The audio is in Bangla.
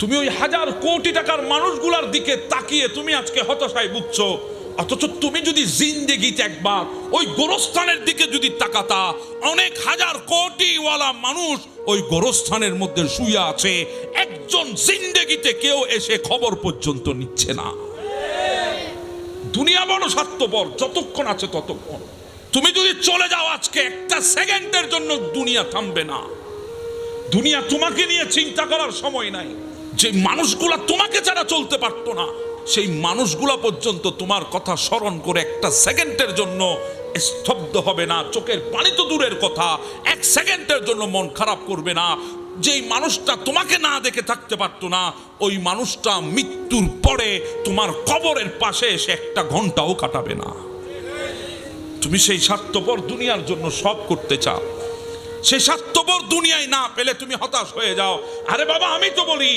তুমি ওই হাজার কোটি টাকার মানুষগুলার দিকে তাকিয়ে তুমি আজকে হতাশায় ভুগছো, অথচ তুমি যদি জিন্দেগিতে একবার ওই গোরস্থানের দিকে যদি তাকাতা, অনেক হাজার কোটিওয়ালা মানুষ ওই গোরস্থানের মধ্যে শুয়ে আছে, একজন জিন্দেগিতে কেউ এসে খবর পর্যন্ত নিচ্ছে না। দুনিয়া বড় স্বার্থপর, যতক্ষণ আছে ততক্ষণ। তুমি যদি চলে যাও আজকে, একটা সেকেন্ডের জন্য দুনিয়া থামবে না। দুনিয়া তোমাকে নিয়ে চিন্তা করার সময় নাই। যে মানুষগুলা তোমাকে ছাড়া চলতে পারতো না, সেই মানুষগুলা পর্যন্ত তোমার কথা স্মরণ করে একটা সেকেন্ডের জন্য স্তব্ধ হবে না। চোখের পানি তো দূরের কথা, এক সেকেন্ডের জন্য মন খারাপ করবে না। যেই মানুষটা তোমাকে না দেখে থাকতে পারতো না, ওই মানুষটা মৃত্যুর পরে তোমার কবরের পাশে এসে একটা ঘন্টাও কাটাবে না। তুমি সেই স্বার্থপর দুনিয়ার জন্য সব করতে চাও, সেই স্বার্থপর দুনিয়ায় না পেলে তুমি হতাশ হয়ে যাও। আরে বাবা, আমি তো বলি